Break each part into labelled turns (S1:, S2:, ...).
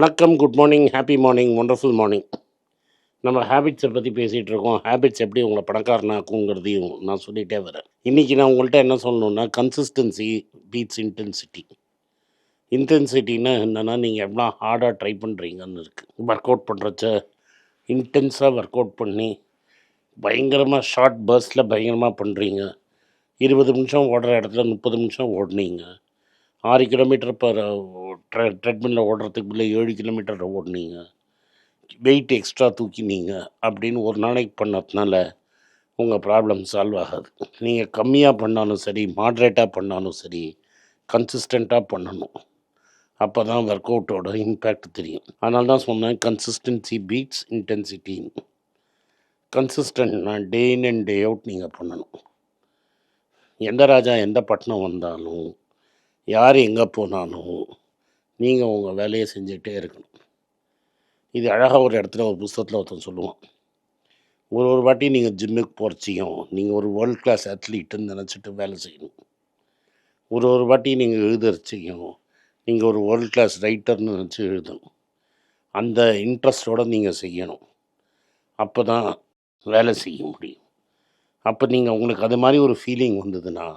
S1: வணக்கம், good morning, happy morning, wonderful morning. நம்ம ஹேபிட்ஸை பற்றி பேசிகிட்டு இருக்கோம். ஹேபிட்ஸ் எப்படி உங்களை பணக்காரனாக்குங்கிறதையும் நான் சொல்லிகிட்டே வரேன். இன்றைக்கி நான் உங்கள்கிட்ட என்ன சொல்லணுன்னா, கன்சிஸ்டன்சி பீட்ஸ் இன்டென்சிட்டி. இன்டென்சிட்டின்னா என்னென்னா, நீங்கள் எவ்வளோ ஹார்டாக ட்ரை பண்ணுறீங்கன்னு இருக்குது. ஒர்க் அவுட் பண்ணுறச்ச இன்டென்ஸாக ஒர்க் அவுட் பண்ணி பயங்கரமாக ஷார்ட் பர்ஸ்டில் பயங்கரமாக பண்ணுறீங்க. 20 நிமிஷம் ஓடுற இடத்துல 30 நிமிஷம் ஓடுனீங்க. 6 கிலோமீட்டர் பர் ட்ரெட்மில்லில் ஓடுறதுக்கு இல்லை 7 கிலோமீட்டர் ஓடுனீங்க. வெயிட் எக்ஸ்ட்ரா தூக்கினீங்க அப்படின்னு ஒரு நாளைக்கு பண்ணதுனால உங்கள் ப்ராப்ளம் சால்வ் ஆகாது. நீங்கள் கம்மியாக பண்ணாலும் சரி, மாட்ரேட்டாக பண்ணாலும் சரி, கன்சிஸ்டண்ட்டாக பண்ணணும். அப்போ தான் ஒர்க் அவுட்டோட இம்பேக்ட் தெரியும். அதனால தான் சொன்னேன், கன்சிஸ்டன்சி பீட்ஸ் இன்டென்சிட்டின்னு. கன்சிஸ்டன்ட்னா day in and day out நீங்கள் பண்ணணும். எந்த ராஜா எந்த பட்டணம் வந்தாலும், யார் எங்கே போனாலும் நீங்கள் உங்கள் வேலையை செஞ்சுக்கிட்டே இருக்கணும். இது அழகாக ஒரு இடத்துல ஒரு புத்தகத்தில் ஒருத்தன் சொல்லுவான், ஒரு வாட்டி நீங்கள் ஜிம்முக்கு போகிறச்சியும் நீங்கள் ஒரு வேர்ல்ட் கிளாஸ் அத்லீட்டுன்னு நினச்சிட்டு வேலை செய்யணும். ஒரு வாட்டி நீங்கள் எழுதுறச்சியும் நீங்கள் ஒரு வேர்ல்ட் கிளாஸ் ரைட்டர்னு நினச்சி எழுதணும். அந்த இன்ட்ரெஸ்டோடு நீங்கள் செய்யணும். அப்போ தான் வேலை செய்ய முடியும். அப்போ நீங்கள் உங்களுக்கு அது மாதிரி ஒரு ஃபீலிங் வந்ததுன்னா,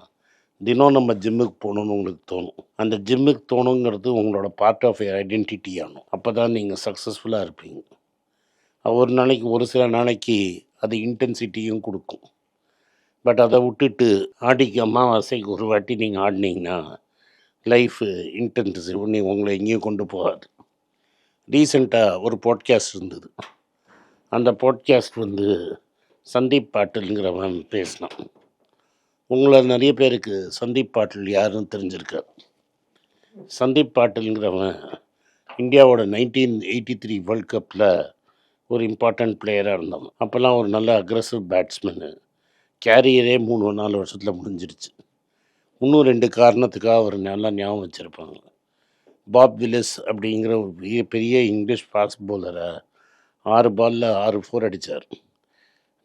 S1: தினம் நம்ம ஜிம்முக்கு போகணுன்னு உங்களுக்கு தோணும். அந்த ஜிம்முக்கு தோணுங்கிறது உங்களோட பார்ட் ஆஃப் ஐடென்டிட்டி ஆகணும். அப்போ தான் நீங்கள் சக்ஸஸ்ஃபுல்லாக இருப்பீங்க. ஒரு நாளைக்கு, ஒரு சில நாளைக்கு அது இன்டென்சிட்டியும் கொடுக்கும். பட் அதை விட்டுட்டு ஆடிக்கு அமாவாசைக்கு ஒரு வாட்டி நீங்கள் ஆடினீங்கன்னா லைஃபு இன்டென்சிவ் பண்ணி உங்களை எங்கேயும் கொண்டு போகாது. ரீசெண்டாக ஒரு பாட்காஸ்ட் இருந்தது. அந்த பாட்காஸ்ட் சந்தீப் பாட்டில்ங்கிறவன் பேசினான். உங்களை நிறைய பேருக்கு சந்தீப் பாட்டில் யாருன்னு தெரிஞ்சிருக்கார். சந்தீப் பாட்டில்ங்கிறவன் இந்தியாவோட 1983 வேர்ல்ட் கப்பில் ஒரு இம்பார்ட்டண்ட் பிளேயராக இருந்தவன். அப்போல்லாம் ஒரு நல்ல அக்ரெசிவ் பேட்ஸ்மேனு. கேரியரே 3-4 வருஷத்தில் முடிஞ்சிருச்சு. இன்னும் 2 காரணத்துக்காக அவர் நல்லா ஞாபகம் வச்சுருப்பாங்க. பாப் வில்லிஸ் அப்படிங்கிற ஒரு பெரிய இங்கிலீஷ் ஃபாஸ்ட் பவுலரை 6 பாலில் 6 4 அடித்தார்.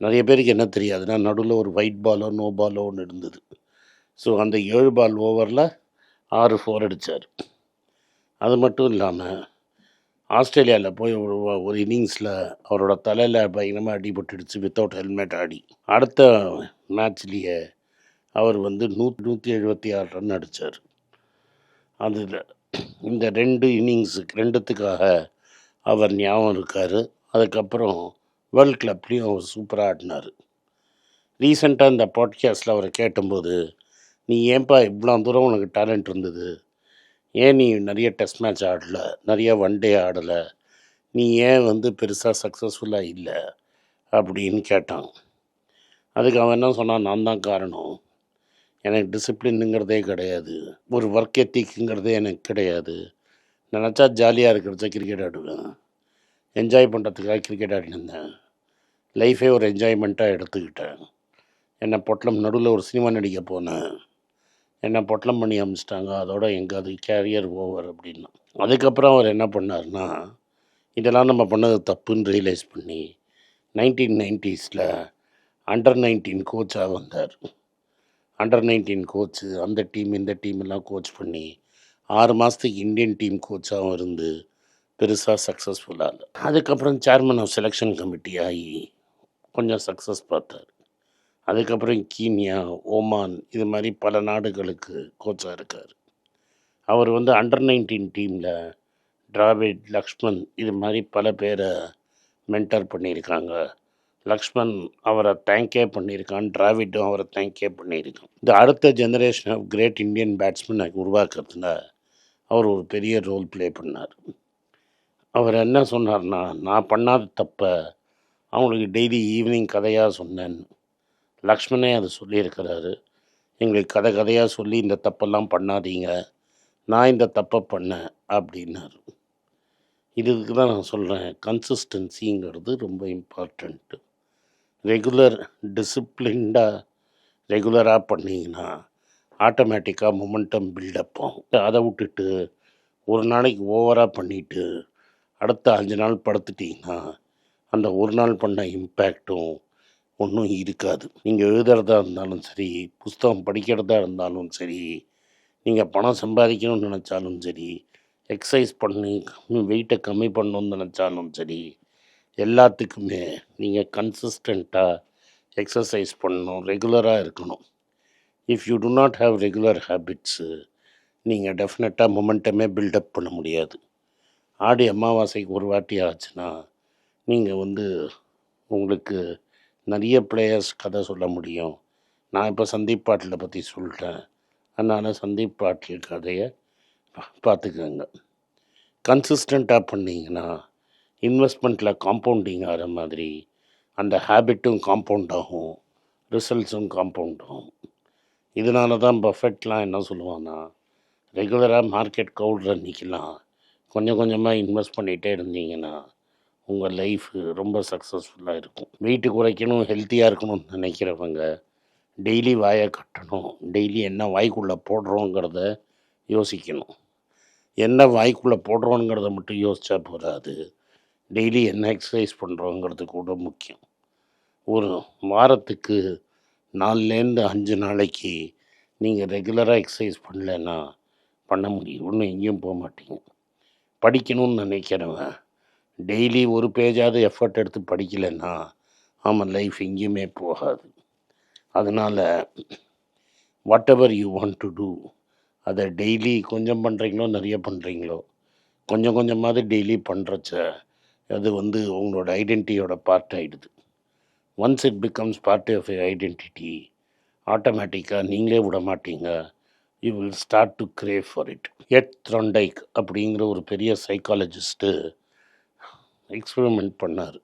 S1: நிறைய பேருக்கு என்ன தெரியாதுன்னா, நடுவில் ஒரு ஒயிட் பாலோ நோ பாலோ ஒன்று இருந்தது. ஸோ அந்த 7 பால் ஓவரில் 6 4 அடித்தார். அது மட்டும் இல்லாமல் ஆஸ்திரேலியாவில் போய் ஒரு இன்னிங்ஸில் அவரோட தலையில் பயங்கரமாக அடிபட்டுடுச்சு. வித்தவுட் ஹெல்மெட் ஆடி அடுத்த மேட்ச்லேயே அவர் 176 ரன் அடித்தார். அதில் இந்த 2 இன்னிங்ஸுக்கு 2த்துக்காக அவர் ஞாபகம் இருக்கார். அதுக்கப்புறம் வேர்ல்ட் கிளப்லேயும் அவர் சூப்பராக ஆடினார். ரீசெண்டாக இந்த பாட்காஸ்ட்டில் அவரை கேட்டபோது, நீ ஏன்பா இவ்வளோ தூரம் உனக்கு டேலண்ட் இருந்தது, ஏன் நீ நிறைய டெஸ்ட் மேட்ச் ஆடலை, நிறைய ஒன் டே ஆடலை, நீ ஏன் பெருசாக சக்ஸஸ்ஃபுல்லாக இல்லை அப்படின்னு கேட்டான். அதுக்கு அவன் என்ன சொன்னான், நான் தான் காரணம். எனக்கு டிசிப்ளினுங்கிறதே கிடையாது, ஒரு ஒர்க் எத்திக்குங்கிறதே எனக்கு கிடையாது. நினச்சா ஜாலியாக இருக்கிறச்சா கிரிக்கெட் ஆடுவேன், என்ஜாய் பண்ணுறதுக்காக கிரிக்கெட் ஆடினிருந்தேன். லைஃபே ஒரு என்ஜாய்மெண்ட்டாக எடுத்துக்கிட்டேன். என்னை பொட்டலம் நடுவில் ஒரு சினிமா நடிக்க போனேன், என்னை பொட்டலம் பண்ணி அமிச்சிட்டாங்க, அதோட அது கேரியர் ஓவர் அப்படின்னா. அதுக்கப்புறம் அவர் என்ன பண்ணார்னா, இதெல்லாம் நம்ம பண்ணது தப்புன்னு ரியலைஸ் பண்ணி 1990s அண்டர் 19 கோச்சாக வந்தார். அண்டர் 19 கோச்சு, அந்த டீம் இந்த டீமெல்லாம் கோச் பண்ணி 6 மாதத்துக்கு இந்தியன் டீம் கோச்சாகவும் இருந்து பெருசாக சக்ஸஸ்ஃபுல்லாக இல்லை. அதுக்கப்புறம் சேர்மன் ஆஃப் செலெக்ஷன் கமிட்டி ஆகி கொஞ்சம் சக்ஸஸ் பார்த்தார். அதுக்கப்புறம் கீன்யா, ஓமான், இது மாதிரி பல நாடுகளுக்கு கோச்சாக இருக்கார். அவர் அண்டர் 19 டீமில் டிராவிட், லக்ஷ்மன் இது மாதிரி பல பேரை மென்டர் பண்ணியிருக்காங்க. லக்ஷ்மன் அவரை தேங்க்கே பண்ணியிருக்கான், டிராவிட்டும் அவரை தேங்க்கே பண்ணியிருக்கான். இந்த அடுத்த ஜெனரேஷன் ஆஃப் கிரேட் இந்தியன் பேட்ஸ்மேனை உருவாக்குறதுல அவர் ஒரு பெரிய ரோல் ப்ளே பண்ணார். அவர் என்ன சொன்னார்னா, நான் பண்ணாத தப்பை அவங்களுக்கு டெய்லி ஈவினிங் கதையாக சொன்னேன்னு. லக்ஷ்மணே அதை சொல்லியிருக்கிறாரு. எங்களுக்கு கதையாக சொல்லி இந்த தப்பெல்லாம் பண்ணாதீங்க, நான் இந்த தப்பை பண்ணேன் அப்படின்னாரு. இதுக்கு தான் நான் சொல்கிறேன், கன்சிஸ்டன்சிங்கிறது ரொம்ப இம்பார்ட்டண்ட்டு. ரெகுலராக பண்ணிங்கன்னா ஆட்டோமேட்டிக்காக மொமெண்டம் பில்டப் ஆகும். அதை விட்டுட்டு ஒரு நாளைக்கு ஓவராக பண்ணிவிட்டு அடுத்த 5 நாள் படுத்துட்டிங்கன்னா அந்த ஒரு நாள் பண்ண இம்பேக்டும் ஒன்றும் இருக்காது. நீங்கள் எழுதுறதா இருந்தாலும் சரி, புஸ்தகம் படிக்கிறதா இருந்தாலும் சரி, நீங்கள் பணம் சம்பாதிக்கணும்னு நினச்சாலும் சரி, எக்ஸசைஸ் பண்ணி வெயிட்டை கம்மி பண்ணணும்னு நினச்சாலும் சரி, எல்லாத்துக்குமே நீங்கள் கன்சிஸ்டண்ட்டாக எக்ஸசைஸ் பண்ணணும், ரெகுலராக இருக்கணும். If you to not have regular habits, நீங்கள் டெஃபினட்டாக மொமெண்டமே பில்டப் பண்ண முடியாது. ஆடி அமாவாசைக்கு ஒரு வாட்டி ஆச்சுன்னா, நீங்கள் உங்களுக்கு நிறைய பிளேயர்ஸ் கதை சொல்ல முடியும். நான் இப்போ சந்தீப் பாட்டிலை பற்றி சொல்லிட்டேன். அதனால் சந்தீப் பாட்டில் கதையை பார்த்துக்கோங்க. கன்சிஸ்டண்ட்டாக பண்ணிங்கன்னா இன்வெஸ்ட்மெண்ட்டில் காம்பவுண்டிங் ஆகிற மாதிரி அந்த ஹேபிட்டும் காம்பவுண்ட் ஆகும், ரிசல்ட்ஸும் காம்பவுண்ட் ஆகும். இதனால தான் பஃபெட்லாம் என்ன சொல்லுவான்னா, ரெகுலராக மார்க்கெட் கவுடுற அன்றைக்கெலாம் கொஞ்சம் கொஞ்சமாக இன்வெஸ்ட் பண்ணிகிட்டே இருந்தீங்கன்னா உங்கள் லைஃபு ரொம்ப சக்ஸஸ்ஃபுல்லாக இருக்கும். வெயிட்டு குறைக்கணும், ஹெல்த்தியாக இருக்கணும்னு நினைக்கிறவங்க டெய்லி வாயை கட்டணும். டெய்லி என்ன வாய்க்குள்ளே போடுறோங்கிறத யோசிக்கணும். என்ன வாய்க்குள்ளே போடுறோங்கிறத மட்டும் யோசித்தா போகாது, டெய்லி என்ன எக்ஸசைஸ் பண்ணுறோங்கிறது கூட முக்கியம். ஒரு வாரத்துக்கு 4லேருந்து 5 நாளைக்கு நீங்கள் ரெகுலராக எக்ஸசைஸ் பண்ணலைன்னா பண்ண முடியும், ஒன்றும் எங்கேயும் போக மாட்டீங்க. படிக்கணும்னு நினைக்கிறவன் டெய்லி ஒரு பேஜாவது எஃபர்ட் எடுத்து படிக்கலைன்னா ஆமாம் லைஃப் எங்கேயுமே போகாது. அதனால் whatever you want to do, அதை டெய்லி கொஞ்சம் பண்ணுறீங்களோ நிறைய பண்ணுறீங்களோ, கொஞ்சம் கொஞ்சமாவது டெய்லி பண்ணுறச்ச அது உங்களோட ஐடென்டிட்டியோட பார்ட் ஆகிடுது. Once it becomes part of your identity, ஆட்டோமேட்டிக்காக நீங்களே விட மாட்டீங்க. You will start to crave for it. Ed Thorndike அப்படிங்கிற ஒரு பெரிய சைக்காலஜிஸ்ட்டு எக்ஸ்பெரிமெண்ட் பண்ணார்.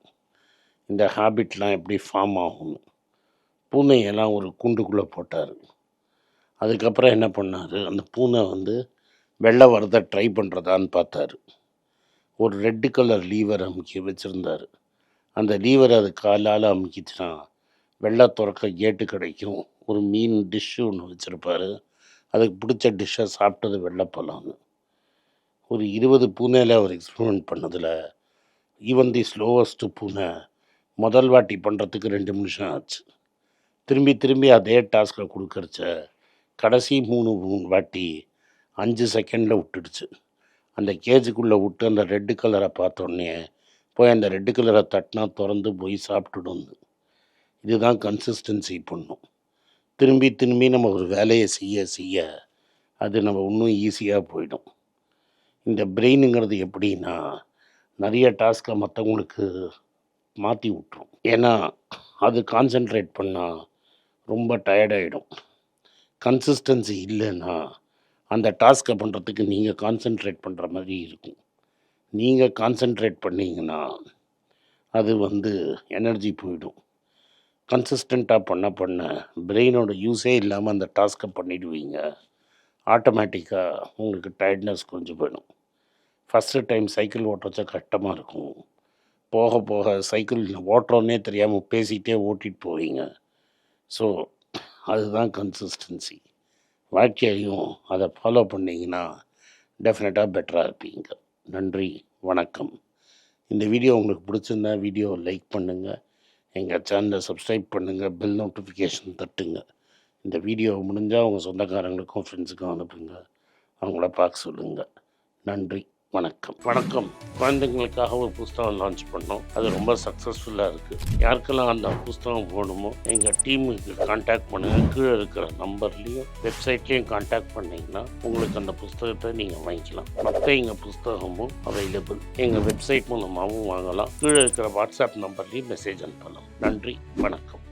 S1: இந்த ஹேபிட்லாம் எப்படி ஃபார்ம் ஆகும்னு பூனையெல்லாம் ஒரு கூண்டுக்குள்ளே போட்டார். அதுக்கப்புறம் என்ன பண்ணார், அந்த பூனை வெள்ளை வரதை ட்ரை பண்ணுறதான்னு பார்த்தாரு. ஒரு ரெட்டு கலர் லீவர் அமுக்கி வச்சுருந்தார். அந்த லீவரை அது காலால் அமுக்கிச்சுன்னா வெள்ளை துறக்க கேட்டு கிடைக்கும். ஒரு மீன் டிஷ்ஷு ஒன்று வச்சுருப்பார். அதுக்கு பிடிச்ச டிஷ்ஷை சாப்பிட்டது வெள்ளைப்பலான்னு. ஒரு 20 பூனையில் அவர் எக்ஸ்பெரிமெண்ட் பண்ணதில் ஈவன் தி ஸ்லோவஸ்ட்டு பூனை முதல் வாட்டி பண்ணுறதுக்கு 2 நிமிஷம் ஆச்சு. திரும்பி திரும்பி அதே டாஸ்க்கை கொடுக்கறச்ச கடைசி 3 வாட்டி 5 செகண்டில் விட்டுடுச்சு. அந்த கேஜுக்குள்ளே விட்டு அந்த ரெட்டு கலரை பார்த்தோன்னே போய் அந்த ரெட்டு கலரை தட்டினா திறந்து போய் சாப்பிட்டுடும். இதுதான் கன்சிஸ்டன்சி பண்ணும். திரும்பி திரும்பி நம்ம ஒரு வேலையை செய்ய செய்ய அது நம்ம இன்னும் ஈஸியாக போயிடும். இந்த பிரெயினுங்கிறது எப்படின்னா, நிறைய டாஸ்க்கை மற்றவங்களுக்கு மாற்றி விட்ரும். ஏன்னா அது கான்சென்ட்ரேட் பண்ணால் ரொம்ப டயர்டாகிடும். கன்சிஸ்டன்சி இல்லைன்னா அந்த டாஸ்க்கை பண்ணுறதுக்கு நீங்கள் கான்சென்ட்ரேட் பண்ணுற மாதிரி இருக்கும். நீங்கள் கான்சென்ட்ரேட் பண்ணிங்கன்னா அது எனர்ஜி போயிடும். கன்சிஸ்டண்ட்டாக பண்ண பிரெயினோட யூஸே இல்லாமல் அந்த டாஸ்க்கை பண்ணிவிடுவீங்க. ஆட்டோமேட்டிக்காக உங்களுக்கு டயர்ட்னஸ் கொஞ்சம் போயிடும். ஃபஸ்ட்டு டைம் சைக்கிள் ஓட்டுறச்சா கஷ்டமாக இருக்கும். போக போக சைக்கிள் ஓட்டுறோன்னே தெரியாமல் பேசிகிட்டே ஓட்டிகிட்டு போவீங்க. ஸோ அதுதான் கன்சிஸ்டன்சி. வாழ்க்கையையும் அதை ஃபாலோ பண்ணிங்கன்னா டெஃபினட்டாக பெட்டராக இருப்பீங்க. நன்றி, வணக்கம். இந்த வீடியோ உங்களுக்கு பிடிச்சிருந்தா வீடியோவை லைக் பண்ணுங்கள், எங்கள் சேனலை சப்ஸ்கிரைப் பண்ணுங்கள், பெல் நோட்டிஃபிகேஷன் தட்டுங்க. இந்த வீடியோ முடிஞ்சால் உங்கள் சொந்தக்காரங்களுக்கும் ஃப்ரெண்ட்ஸுக்கும் அனுப்புங்க, அவங்கள பார்க்க சொல்லுங்கள். நன்றி, வணக்கம். குழந்தைங்களுக்காக ஒரு புஸ்தகம் லான்ச் பண்ணோம். அது ரொம்ப சக்ஸஸ்ஃபுல்லாக இருக்குது. யாருக்கெல்லாம் அந்த புஸ்தகம் போகணுமோ எங்கள் டீமுக்கு கான்டாக்ட் பண்ணுங்கள். கீழே இருக்கிற நம்பர்லேயும் வெப்சைட்லேயும் கான்டாக்ட் பண்ணிங்கன்னா உங்களுக்கு அந்த புஸ்தகத்தை நீங்கள் வாங்கிக்கலாம். மற்ற எங்கள் புஸ்தகமும் அவைலபிள். எங்கள் வெப்சைட் மூலமாகவும் வாங்கலாம். கீழே இருக்கிற வாட்ஸ்அப் நம்பர்லேயும் மெசேஜ் அனுப்பலாம். நன்றி, வணக்கம்.